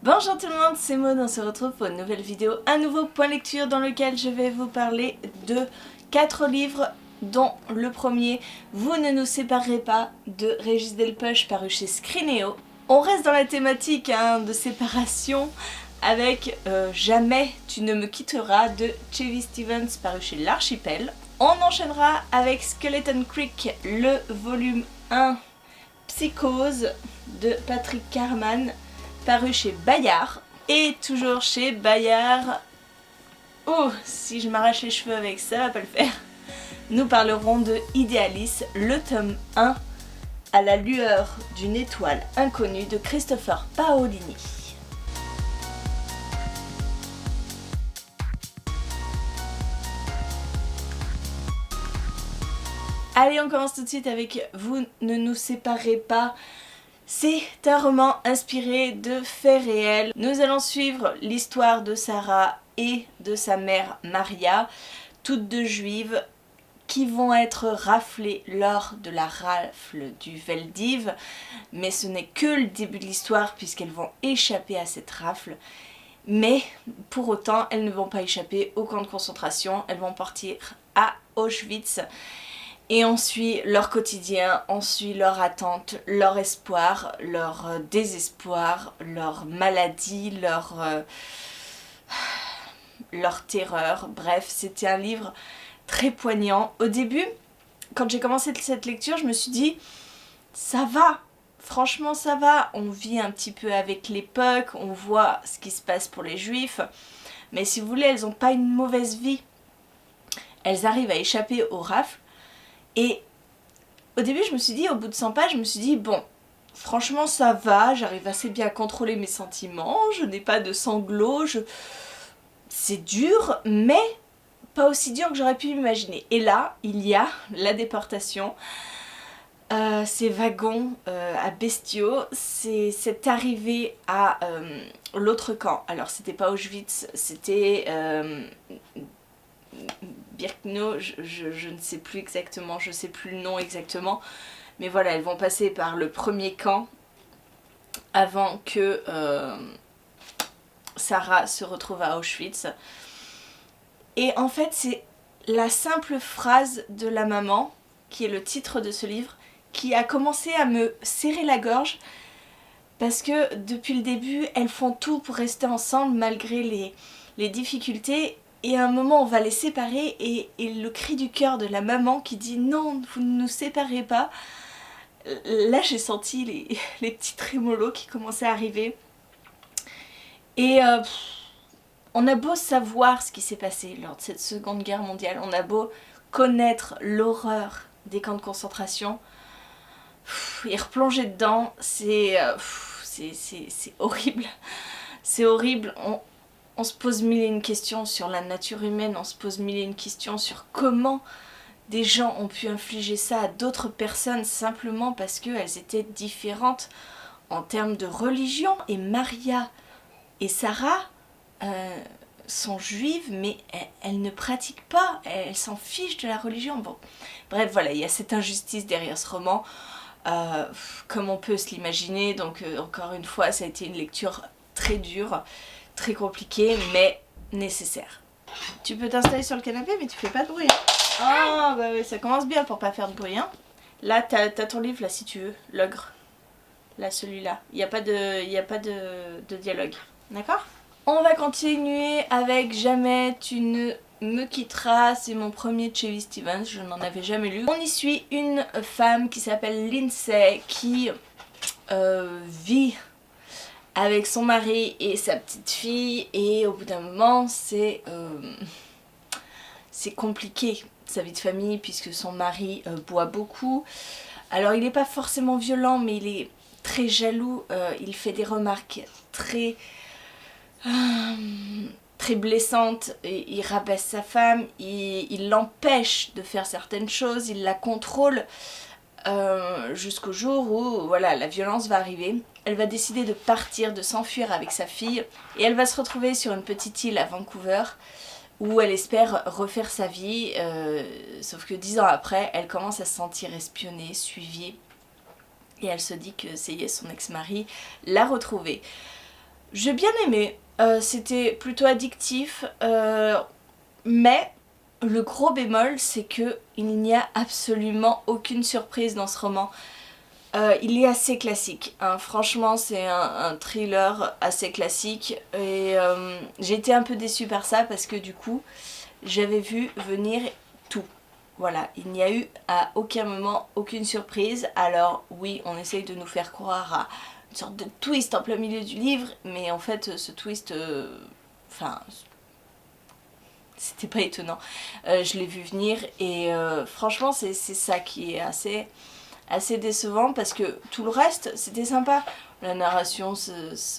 Bonjour tout le monde, c'est Maud, on se retrouve pour une nouvelle vidéo, un nouveau point lecture dans lequel je vais vous parler de 4 livres dont le premier, Vous ne nous séparerez pas, de Régis Delpech, paru chez Scrinéo. On reste dans la thématique de séparation avec Jamais tu ne me quitteras de Chevy Stevens, paru chez l'Archipel. On enchaînera avec Skeleton Creek, le volume 1, Psychose, de Patrick Carman, paru chez Bayard. Et toujours chez Bayard, oh, si je m'arrache les cheveux avec ça, va pas le faire. Nous parlerons de Idéalis, le tome 1, à la lueur d'une étoile inconnue de Christopher Paolini. Allez, on commence tout de suite avec Vous ne nous séparez pas. C'est un roman inspiré de faits réels. Nous allons suivre l'histoire de Sarah et de sa mère Maria, toutes deux juives, qui vont être raflées lors de la rafle du Veldiv. Mais ce n'est que le début de l'histoire puisqu'elles vont échapper à cette rafle. Mais pour autant, elles ne vont pas échapper au camp de concentration, elles vont partir à Auschwitz. Et on suit leur quotidien, on suit leur attente, leur espoir, leur désespoir, leur maladie, leur terreur. Bref, c'était un livre très poignant. Au début, quand j'ai commencé cette lecture, je me suis dit, ça va, franchement ça va. On vit un petit peu avec l'époque, on voit ce qui se passe pour les juifs. Mais si vous voulez, elles n'ont pas une mauvaise vie. Elles arrivent à échapper aux rafles. Et au début, je me suis dit, au bout de 100 pages, je me suis dit, bon, franchement ça va, j'arrive assez bien à contrôler mes sentiments, je n'ai pas de sanglots, c'est dur, mais pas aussi dur que j'aurais pu imaginer. Et là, il y a la déportation, ces wagons à bestiaux, c'est cette arrivée à l'autre camp. Alors c'était pas Auschwitz, c'était Birkenau, je ne sais plus exactement, je sais plus le nom exactement, mais voilà, elles vont passer par le premier camp avant que Sarah se retrouve à Auschwitz. Et en fait, c'est la simple phrase de la maman, qui est le titre de ce livre, qui a commencé à me serrer la gorge, parce que depuis le début, elles font tout pour rester ensemble malgré les difficultés. Et à un moment, on va les séparer et le cri du cœur de la maman qui dit « Non, vous ne nous séparez pas ». Là, j'ai senti les petits trémolos qui commençaient à arriver. Et on a beau savoir ce qui s'est passé lors de cette Seconde Guerre mondiale, on a beau connaître l'horreur des camps de concentration, et replonger dedans, c'est horrible. C'est horrible. On se pose mille et une questions sur la nature humaine, on se pose mille et une questions sur comment des gens ont pu infliger ça à d'autres personnes simplement parce qu'elles étaient différentes en termes de religion. Et Maria et Sarah sont juives, mais elles ne pratiquent pas, elles s'en fichent de la religion. Bon, bref, voilà, il y a cette injustice derrière ce roman, comme on peut se l'imaginer. Donc encore une fois, ça a été une lecture très dure, très compliqué, mais nécessaire. Tu peux t'installer sur le canapé, mais tu fais pas de bruit. Ah, bah oui, ça commence bien pour pas faire de bruit. Hein. Là, t'as ton livre, là, si tu veux, l'ogre. Là, celui-là. Il n'y a pas de dialogue. D'accord? On va continuer avec Jamais tu ne me quitteras. C'est mon premier de Chevy Stevens, je n'en avais jamais lu. On y suit une femme qui s'appelle Lindsay, qui vit avec son mari et sa petite fille, et au bout d'un moment c'est compliqué sa vie de famille puisque son mari boit beaucoup. Alors il n'est pas forcément violent, mais il est très jaloux, il fait des remarques très blessantes, et il rabaisse sa femme, il l'empêche de faire certaines choses, il la contrôle. Jusqu'au jour où voilà, la violence va arriver. Elle va décider de partir, de s'enfuir avec sa fille, et elle va se retrouver sur une petite île à Vancouver où elle espère refaire sa vie, sauf que 10 ans après, elle commence à se sentir espionnée, suivie, et elle se dit que c'est son ex-mari l'a retrouvée. J'ai bien aimé, c'était plutôt addictif, mais le gros bémol c'est que il n'y a absolument aucune surprise dans ce roman. Il est assez classique, hein. Franchement c'est un thriller assez classique et j'ai été un peu déçue par ça parce que du coup j'avais vu venir tout. Voilà, il n'y a eu à aucun moment aucune surprise. Alors oui, on essaye de nous faire croire à une sorte de twist en plein milieu du livre, mais en fait ce twist, enfin, c'était pas étonnant. Je l'ai vu venir et franchement c'est ça qui est assez décevant parce que tout le reste c'était sympa. La narration,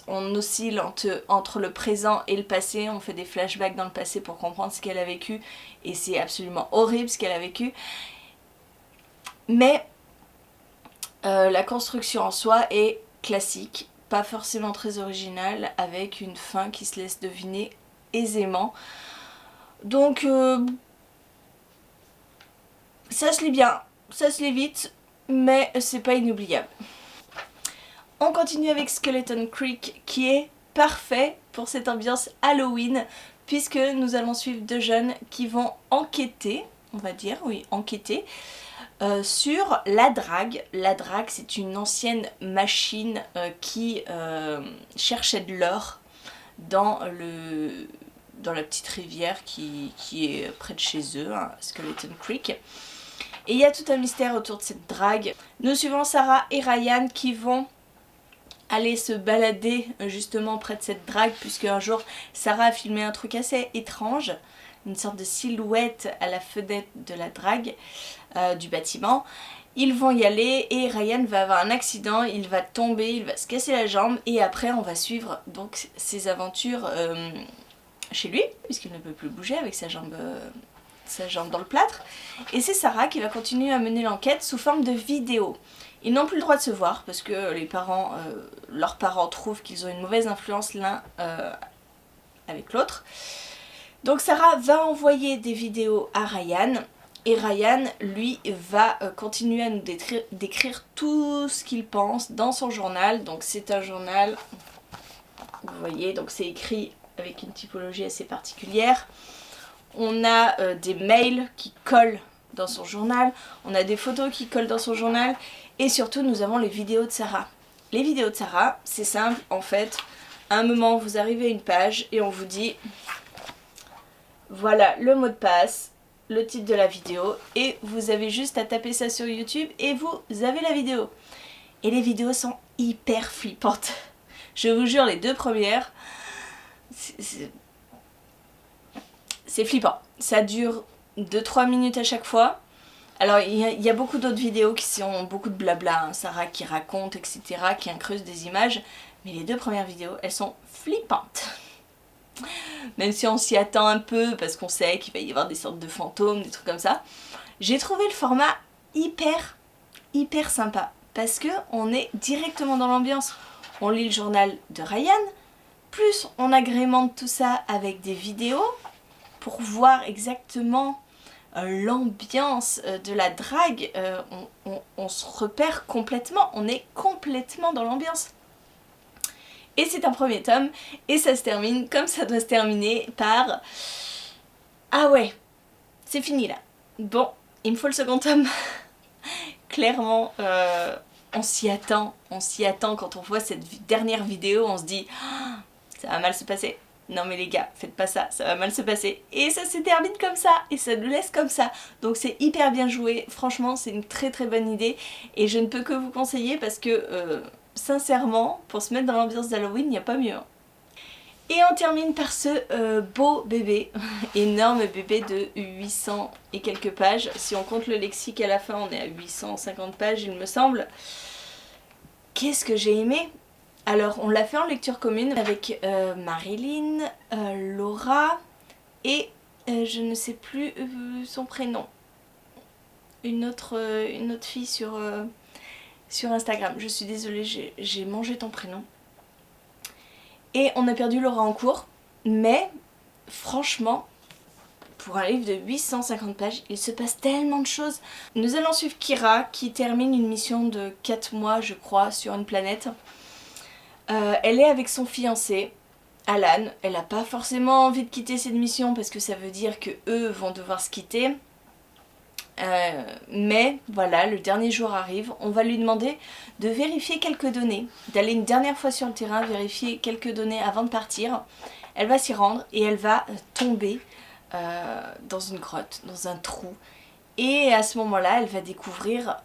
on oscille entre le présent et le passé, on fait des flashbacks dans le passé pour comprendre ce qu'elle a vécu et c'est absolument horrible ce qu'elle a vécu. Mais la construction en soi est classique, pas forcément très originale, avec une fin qui se laisse deviner aisément. Donc ça se lit bien, ça se lit vite, mais c'est pas inoubliable. On continue avec Skeleton Creek qui est parfait pour cette ambiance Halloween puisque nous allons suivre deux jeunes qui vont enquêter, on va dire, oui, enquêter sur la drague. La drague c'est une ancienne machine qui cherchait de l'or dans la petite rivière qui est près de chez eux, hein, Skeleton Creek. Et il y a tout un mystère autour de cette drague. Nous suivons Sarah et Ryan qui vont aller se balader justement près de cette drague puisque un jour Sarah a filmé un truc assez étrange, une sorte de silhouette à la fenêtre de la drague du bâtiment. Ils vont y aller et Ryan va avoir un accident, il va tomber, il va se casser la jambe et après on va suivre donc ses aventures chez lui puisqu'il ne peut plus bouger avec sa jambe dans le plâtre. Et c'est Sarah qui va continuer à mener l'enquête sous forme de vidéo. Ils n'ont plus le droit de se voir parce que leurs parents trouvent qu'ils ont une mauvaise influence l'un avec l'autre. Donc Sarah va envoyer des vidéos à Ryan et Ryan, lui, va continuer à nous décrire tout ce qu'il pense dans son journal. Donc c'est un journal, vous voyez, donc c'est écrit avec une typologie assez particulière. On a des mails qui collent dans son journal, on a des photos qui collent dans son journal et surtout nous avons les vidéos de Sarah. Les vidéos de Sarah, c'est simple en fait, à un moment vous arrivez à une page et on vous dit voilà le mot de passe, le titre de la vidéo et vous avez juste à taper ça sur YouTube et vous avez la vidéo. Et les vidéos sont hyper flippantes. Je vous jure, les deux premières, c'est flippant. Ça dure 2-3 minutes à chaque fois. Alors il y a beaucoup d'autres vidéos qui sont beaucoup de blabla, hein, Sarah qui raconte, etc., qui incruste des images. Mais les deux premières vidéos, elles sont flippantes. Même si on s'y attend un peu, parce qu'on sait qu'il va y avoir des sortes de fantômes, des trucs comme ça. J'ai trouvé le format hyper sympa. Parce que on est directement dans l'ambiance. On lit le journal de Ryan, plus on agrémente tout ça avec des vidéos pour voir exactement l'ambiance de la drague. On se repère complètement, on est complètement dans l'ambiance. Et c'est un premier tome, et ça se termine comme ça doit se terminer par... Ah ouais, c'est fini là. Bon, il me faut le second tome. Clairement, on s'y attend quand on voit cette dernière vidéo, on se dit ah, ça va mal se passer. Non mais les gars, faites pas ça, ça va mal se passer. Et ça se termine comme ça, et ça nous laisse comme ça. Donc c'est hyper bien joué, franchement c'est une très bonne idée. Et je ne peux que vous conseiller parce que, sincèrement, pour se mettre dans l'ambiance d'Halloween, il n'y a pas mieux. Et on termine par ce beau bébé, énorme bébé de 800 et quelques pages. Si on compte le lexique à la fin, on est à 850 pages il me semble. Qu'est-ce que j'ai aimé! Alors on l'a fait en lecture commune avec Marilyn, Laura et je ne sais plus son prénom. Une autre fille sur Instagram. Je suis désolée, j'ai mangé ton prénom. Et on a perdu Laura en cours, mais franchement, pour un livre de 850 pages, il se passe tellement de choses. Nous allons suivre Kira qui termine une mission de 4 mois je crois sur une planète. Elle est avec son fiancé, Alan. Elle n'a pas forcément envie de quitter cette mission parce que ça veut dire que eux vont devoir se quitter. Mais voilà, le dernier jour arrive, on va lui demander de vérifier quelques données, d'aller une dernière fois sur le terrain, vérifier quelques données avant de partir. Elle va s'y rendre et elle va tomber dans une grotte, dans un trou. Et à ce moment-là, elle va découvrir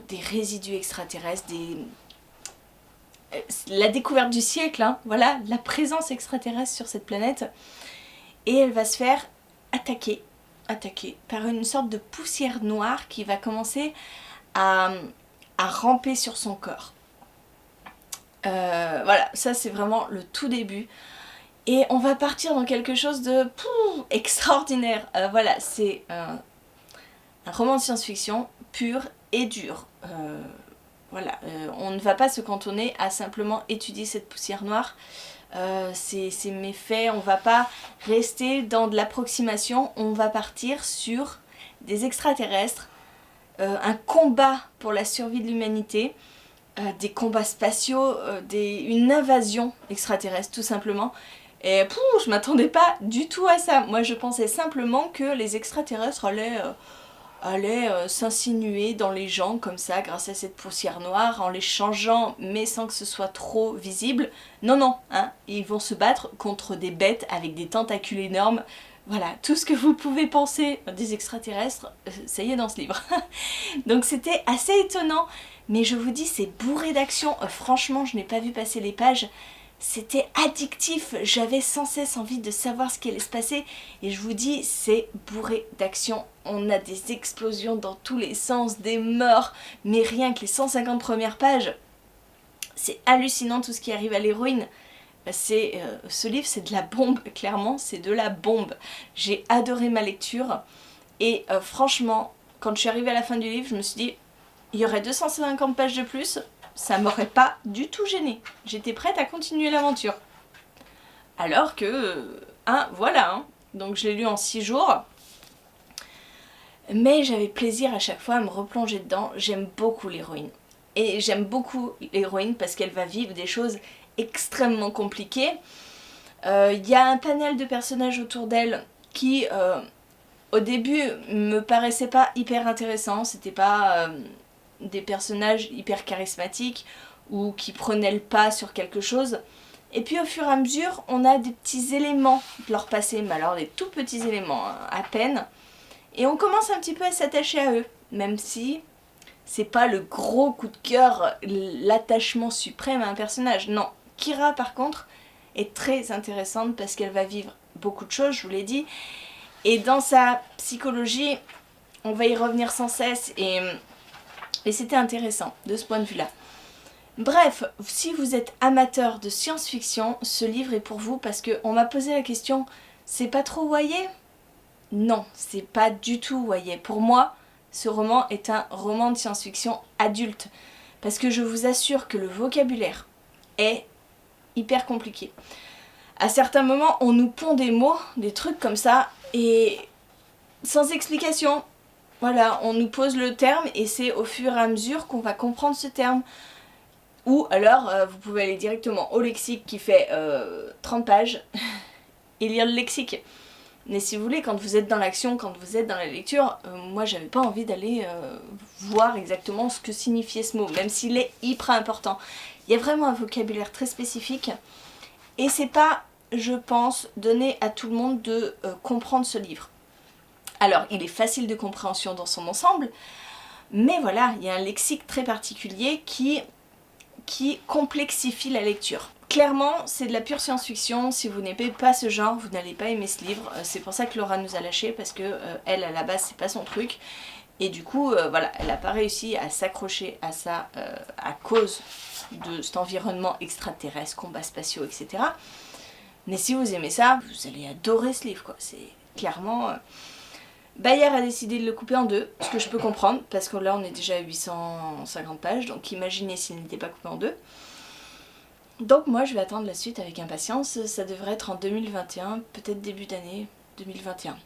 des résidus extraterrestres, la découverte du siècle, hein, voilà, la présence extraterrestre sur cette planète. Et elle va se faire attaquer par une sorte de poussière noire qui va commencer à ramper sur son corps. Voilà, ça c'est vraiment le tout début. Et on va partir dans quelque chose de extraordinaire. Voilà, c'est un roman de science-fiction pur et dur. Voilà, on ne va pas se cantonner à simplement étudier cette poussière noire. Ces méfaits, on va pas rester dans de l'approximation, on va partir sur des extraterrestres, un combat pour la survie de l'humanité, des combats spatiaux, une invasion extraterrestre tout simplement. Et je m'attendais pas du tout à ça. Moi je pensais simplement que les extraterrestres allaient s'insinuer dans les gens comme ça grâce à cette poussière noire en les changeant mais sans que ce soit trop visible. Non, non, hein, ils vont se battre contre des bêtes avec des tentacules énormes. Voilà, tout ce que vous pouvez penser des extraterrestres, ça y est dans ce livre. Donc c'était assez étonnant, mais je vous dis c'est bourré d'action. Franchement, je n'ai pas vu passer les pages. C'était addictif, j'avais sans cesse envie de savoir ce qui allait se passer et je vous dis, c'est bourré d'action. On a des explosions dans tous les sens, des morts, mais rien que les 150 premières pages, c'est hallucinant tout ce qui arrive à l'héroïne. Ce livre, c'est de la bombe, clairement, c'est de la bombe. J'ai adoré ma lecture et franchement, quand je suis arrivée à la fin du livre, je me suis dit, il y aurait 250 pages de plus, ça m'aurait pas du tout gênée. J'étais prête à continuer l'aventure. Alors que, voilà, hein. Donc je l'ai lu en 6 jours. Mais j'avais plaisir à chaque fois à me replonger dedans. J'aime beaucoup l'héroïne. Et j'aime beaucoup l'héroïne parce qu'elle va vivre des choses extrêmement compliquées. Il y a un panel de personnages autour d'elle qui, au début, me paraissait pas hyper intéressant. C'était pas des personnages hyper charismatiques ou qui prenaient le pas sur quelque chose. Et puis au fur et à mesure, on a des petits éléments de leur passé, mais alors des tout petits éléments, hein, à peine. Et on commence un petit peu à s'attacher à eux, même si c'est pas le gros coup de cœur, l'attachement suprême à un personnage. Non, Kira par contre est très intéressante parce qu'elle va vivre beaucoup de choses, je vous l'ai dit. Et dans sa psychologie, on va y revenir sans cesse et c'était intéressant de ce point de vue-là. Bref, si vous êtes amateur de science-fiction, ce livre est pour vous parce qu'on m'a posé la question, c'est pas trop YA ? Non, c'est pas du tout YA. Pour moi, ce roman est un roman de science-fiction adulte parce que je vous assure que le vocabulaire est hyper compliqué. À certains moments, on nous pond des mots, des trucs comme ça, et sans explication. Voilà, on nous pose le terme et c'est au fur et à mesure qu'on va comprendre ce terme. Ou alors, vous pouvez aller directement au lexique qui fait 30 pages et lire le lexique. Mais si vous voulez, quand vous êtes dans l'action, quand vous êtes dans la lecture, moi j'avais pas envie d'aller voir exactement ce que signifiait ce mot, même s'il est hyper important. Il y a vraiment un vocabulaire très spécifique et c'est pas, je pense, donné à tout le monde de comprendre ce livre. Alors, il est facile de compréhension dans son ensemble, mais voilà, il y a un lexique très particulier qui complexifie la lecture. Clairement, c'est de la pure science-fiction. Si vous n'aimez pas ce genre, vous n'allez pas aimer ce livre. C'est pour ça que Laura nous a lâchés, parce que elle, à la base, c'est pas son truc. Et du coup, voilà, elle n'a pas réussi à s'accrocher à ça à cause de cet environnement extraterrestre, combats spatiaux, etc. Mais si vous aimez ça, vous allez adorer ce livre, quoi. C'est clairement... Bayard a décidé de le couper en deux, ce que je peux comprendre, parce que là on est déjà à 850 pages, donc imaginez s'il n'était pas coupé en deux. Donc moi je vais attendre la suite avec impatience, ça devrait être en 2021, peut-être début d'année 2021.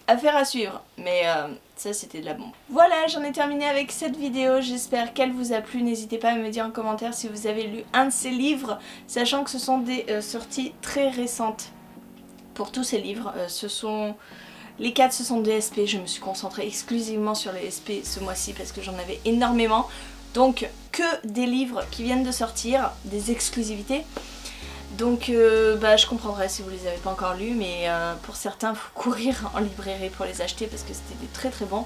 Affaire à suivre, mais ça c'était de la bombe. Voilà, j'en ai terminé avec cette vidéo, j'espère qu'elle vous a plu. N'hésitez pas à me dire en commentaire si vous avez lu un de ces livres, sachant que ce sont des sorties très récentes. Pour tous ces livres, les 4 ce sont des SP, je me suis concentrée exclusivement sur les SP ce mois-ci parce que j'en avais énormément. Donc que des livres qui viennent de sortir, des exclusivités. Donc je comprendrais si vous les avez pas encore lus, mais pour certains il faut courir en librairie pour les acheter parce que c'était des très très bons.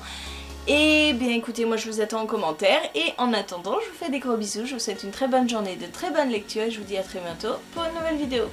Et bien écoutez, moi je vous attends en commentaire et en attendant je vous fais des gros bisous, je vous souhaite une très bonne journée, de très bonnes lectures et je vous dis à très bientôt pour une nouvelle vidéo.